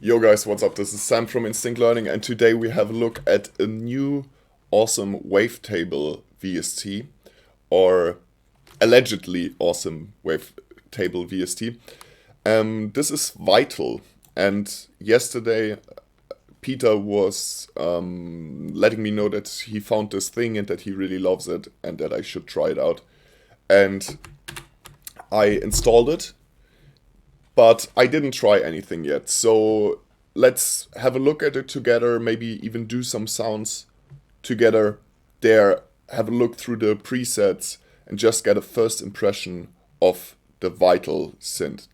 Yo guys, what's up? This is Sam from Instinct Learning, and today we have a look at a new awesome Wavetable VST, or allegedly awesome Wavetable VST. This is Vital, and yesterday Peter was letting me know that he found this thing and that he really loves it and that I should try it out. And I installed it, but I didn't try anything yet. So let's have a look at it together, maybe even do some sounds together there, have a look through the presets and just get a first impression of the Vital synth.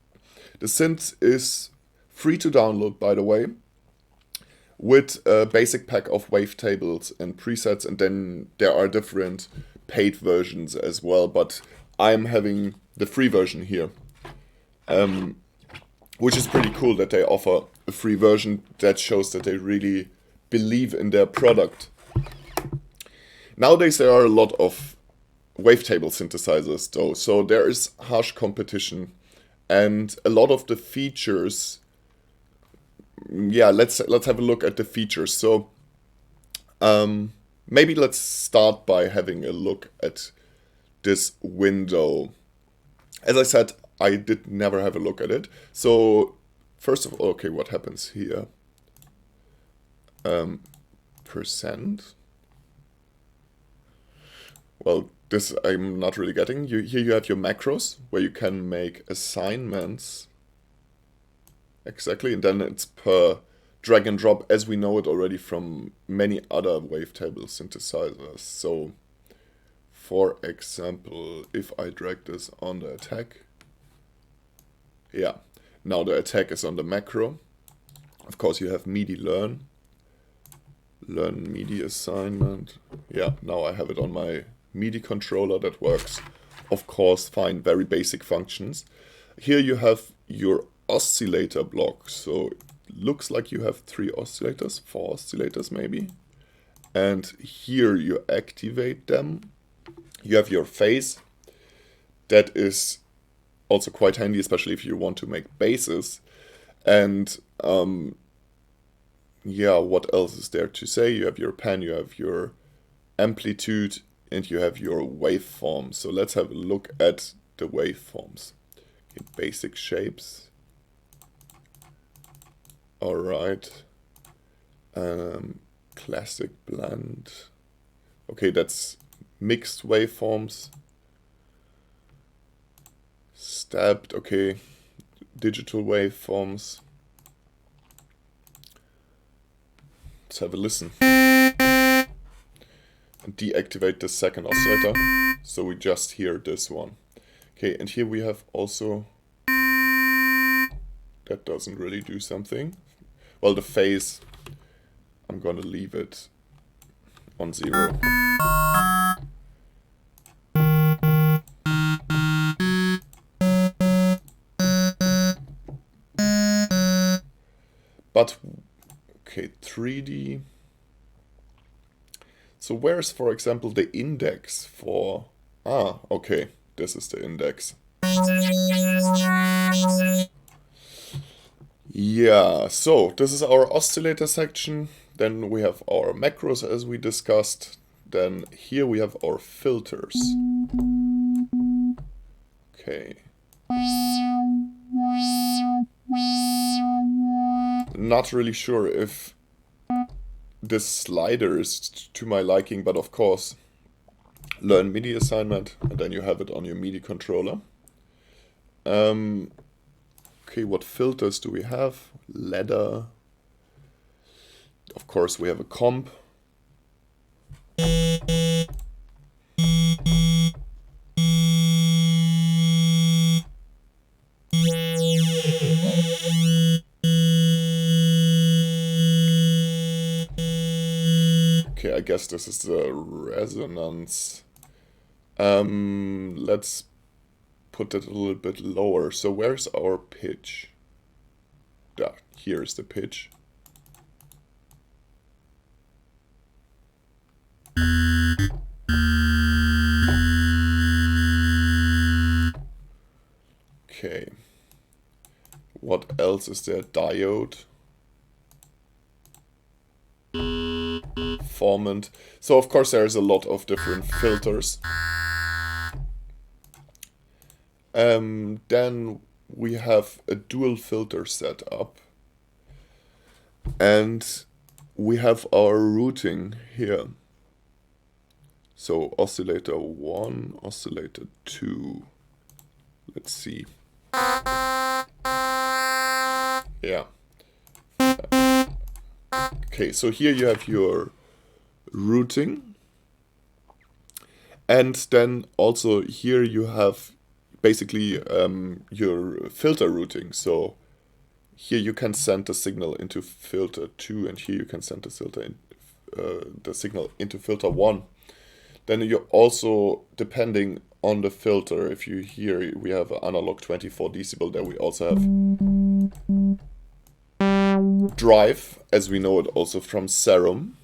The synth is free to download, by the way, with a basic pack of wavetables and presets, and then there are different paid versions as well, but I'm having the free version here. Which is pretty cool that they offer a free version. That shows that they really believe in their product. Nowadays there are a lot of wavetable synthesizers though, so there is harsh competition, and a lot of the features, let's have a look at the features. So maybe let's start by having a look at this window. As I said, I did never have a look at it. So first of all, okay, what happens here? Percent. Well, this I'm not really getting. Here you have your macros where you can make assignments. Exactly, and then it's per drag and drop, as we know it already from many other wavetable synthesizers. So for example, if I drag this on the attack, yeah, now the attack is on the macro. Of course you have MIDI learn MIDI assignment. Yeah, now I have it on my MIDI controller. That works, of course, fine, very basic functions. Here you have your oscillator block. So it looks like you have 4 oscillators maybe. And here you activate them. You have your phase. That is also quite handy, especially if you want to make basses. And what else is there to say? You have your pan, you have your amplitude, and you have your waveform. So let's have a look at the waveforms. Okay, basic shapes. Alright. Classic blend. Okay, that's mixed waveforms. Stabbed, okay, digital waveforms. Let's have a listen. And deactivate the second oscillator, so we just hear this one. Okay, and here we have also, that doesn't really do something. Well, the phase, I'm gonna leave it on 0. But, okay, 3D. So where's, for example, the index for... okay, this is the index. Yeah, so this is our oscillator section. Then we have our macros as we discussed. Then here we have our filters. Okay. Not really sure if this slider is to my liking, but of course, learn MIDI assignment, and then you have it on your MIDI controller. Okay, what filters do we have? Ladder. Of course, we have a comp. Okay, I guess this is the resonance. Let's put it a little bit lower. So where's our pitch? Yeah, here's the pitch. Okay. What else is there? Diode. formant. So of course there's a lot of different filters. Then we have a dual filter setup, and we have our routing here. So oscillator 1, oscillator 2. Let's see. Yeah. Okay, so here you have your routing. And then also here you have basically your filter routing. So here you can send the signal into filter 2, and here you can send the signal into filter 1. Then you also, depending on the filter, if you hear we have an analog 24 decibel, there we also have drive, as we know it also from Serum.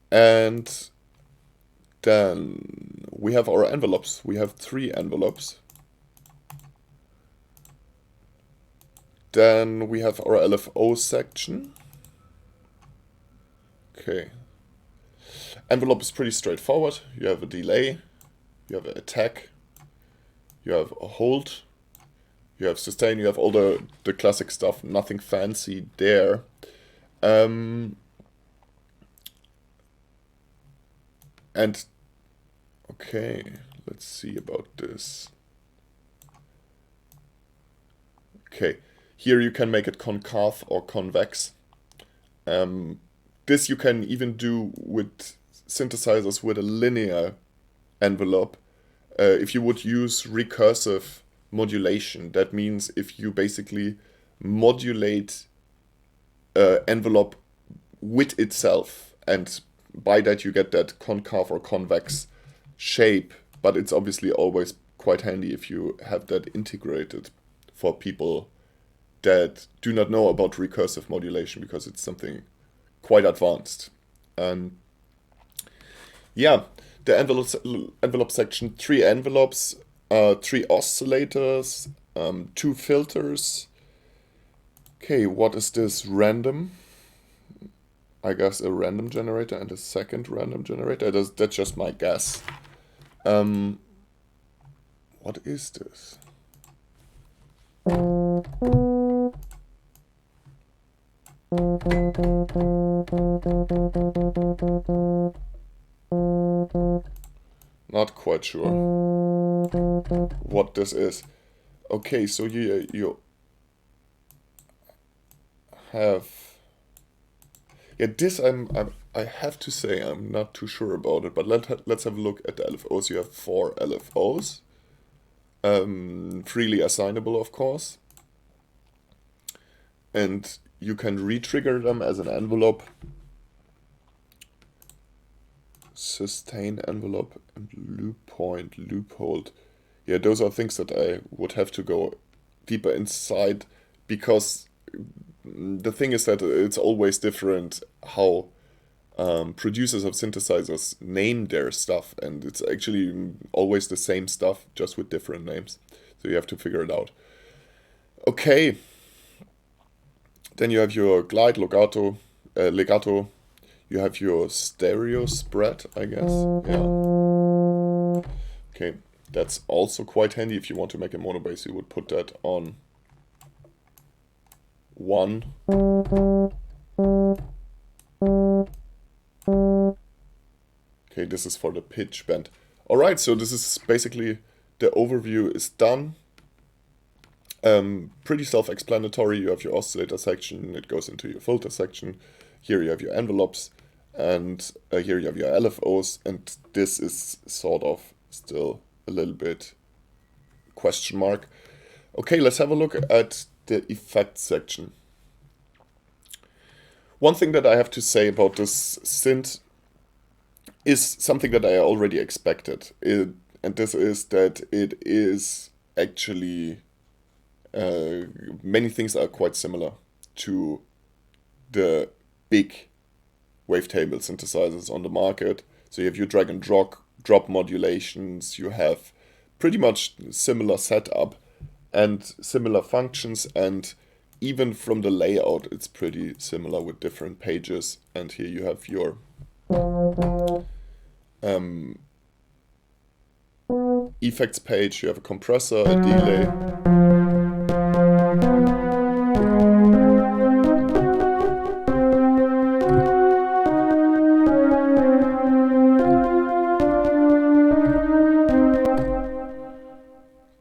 And then we have our envelopes. We have 3 envelopes. Then we have our LFO section. Okay. Envelope is pretty straightforward. You have a delay, you have an attack, you have a hold, you have sustain, you have all the classic stuff, nothing fancy there. And okay, let's see about this. Okay, here you can make it concave or convex. This you can even do with synthesizers with a linear envelope. If you would use recursive modulation, that means if you basically modulate envelope with itself, and by that you get that concave or convex shape, but it's obviously always quite handy if you have that integrated for people that do not know about recursive modulation, because it's something quite advanced. Yeah, the envelope section, 3 envelopes, 3 oscillators, 2 filters. Okay, what is this? Random. I guess a random generator and a second random generator. That's just my guess. What is this? Not quite sure what this is. Okay, so you have, yeah, this I have to say I'm not too sure about it, but let's have a look at the LFOs. You have 4 LFOs, freely assignable, of course, and you can re-trigger them as an envelope. Sustain envelope and loop point, loop hold. Yeah, those are things that I would have to go deeper inside, because the thing is that it's always different how producers of synthesizers name their stuff, and it's actually always the same stuff, just with different names. So you have to figure it out. Okay. Then you have your glide, legato. You have your stereo spread, I guess. Yeah. Okay, that's also quite handy. If you want to make a mono bass, you would put that on 1. Okay, this is for the pitch bend. Alright, so this is basically, the overview is done. Pretty self-explanatory. You have your oscillator section, it goes into your filter section. Here you have your envelopes, and here you have your LFOs, and this is sort of still a little bit question mark. Okay, let's have a look at the effect section. One thing that I have to say about this synth is something that I already expected, and this is that it is actually, many things are quite similar to the big wavetable synthesizers on the market. So you have your drag and drop modulations, you have pretty much similar setup and similar functions, and even from the layout, it's pretty similar with different pages. And here you have your effects page, you have a compressor, a delay.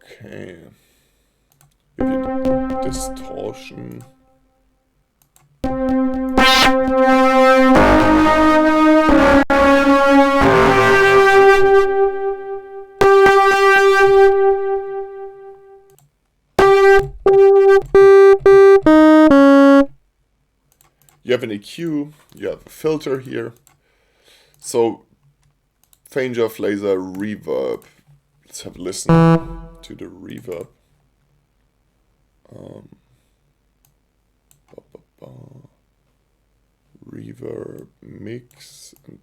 Okay. If you distortion. You have an EQ, you have a filter here. So, Fange, Laser, Reverb. Let's have a listen to the reverb. Reverb, mix, and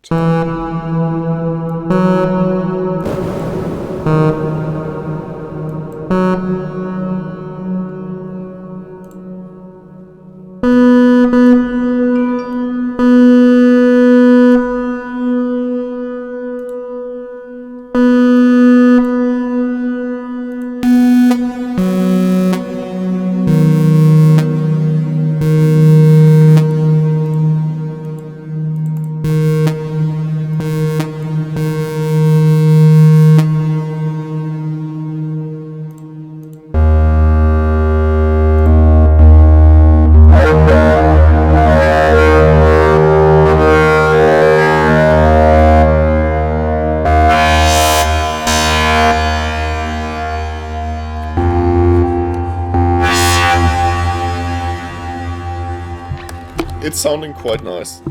it's sounding quite nice.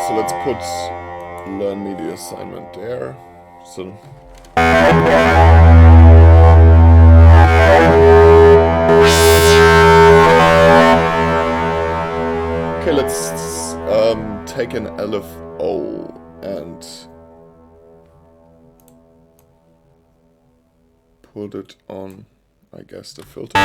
So let's put learn media assignment there. So okay, let's take an LFO and put it on, I guess, the filter.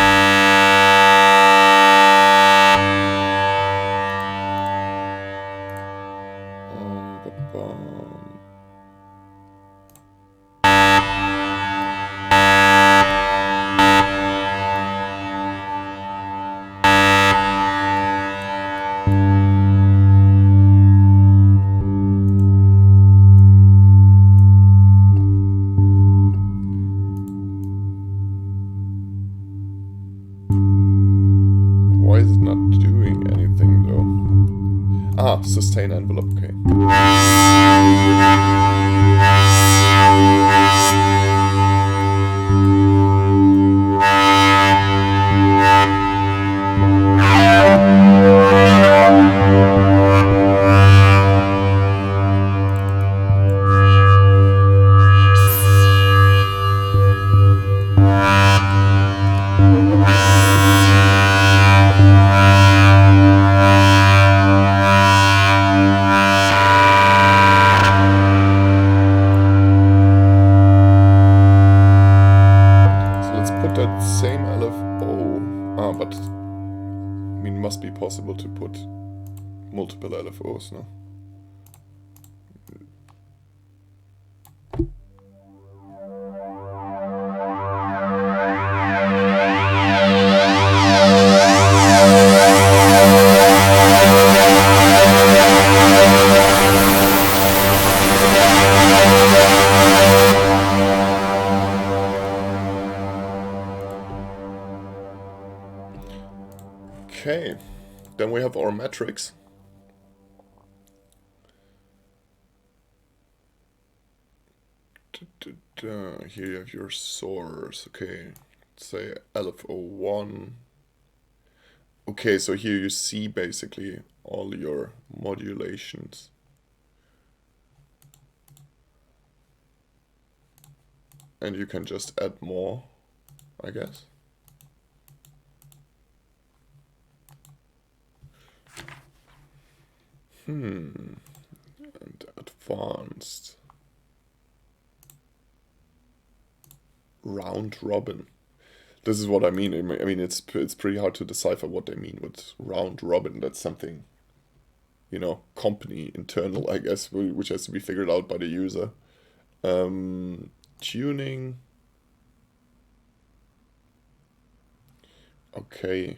Why is it not doing anything though? Ah, sustain envelope, okay. Same LFO. Ah, but I mean, must be possible to put multiple LFOs, no? Okay, then we have our metrics. Here you have your source. Okay, say LFO1. Okay, so here you see basically all your modulations. And you can just add more, I guess. And advanced. Round robin. This is what I mean. I mean, it's pretty hard to decipher what they mean with round robin. That's something, you know, company internal, I guess, which has to be figured out by the user. Tuning. Okay.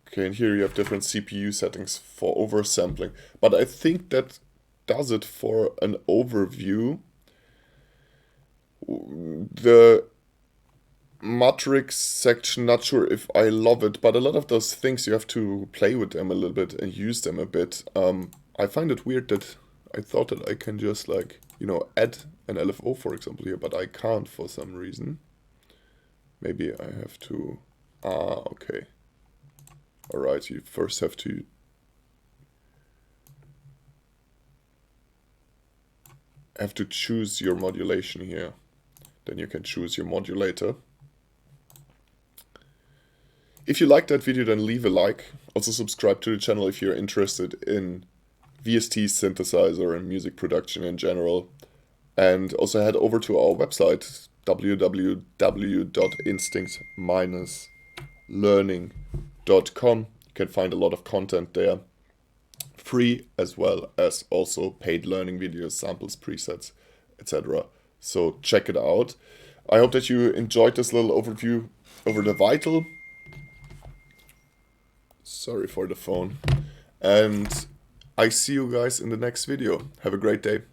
Okay, and here you have different CPU settings for oversampling. But I think that does it for an overview. The matrix section, not sure if I love it, but a lot of those things you have to play with them a little bit and use them a bit. I find it weird that I thought that I can just like, you know, add an LFO, for example, here, but I can't for some reason. Maybe I have to... okay. Alright, you first have to choose your modulation here. Then you can choose your modulator. If you liked that video, then leave a like. Also subscribe to the channel if you're interested in VST, synthesizer, and music production in general. And also head over to our website, www.instinct-learning.com. You can find a lot of content there. Free as well as also paid learning videos, samples, presets, etc. So check it out. I hope that you enjoyed this little overview over the Vital. Sorry for the phone. And I see you guys in the next video. Have a great day.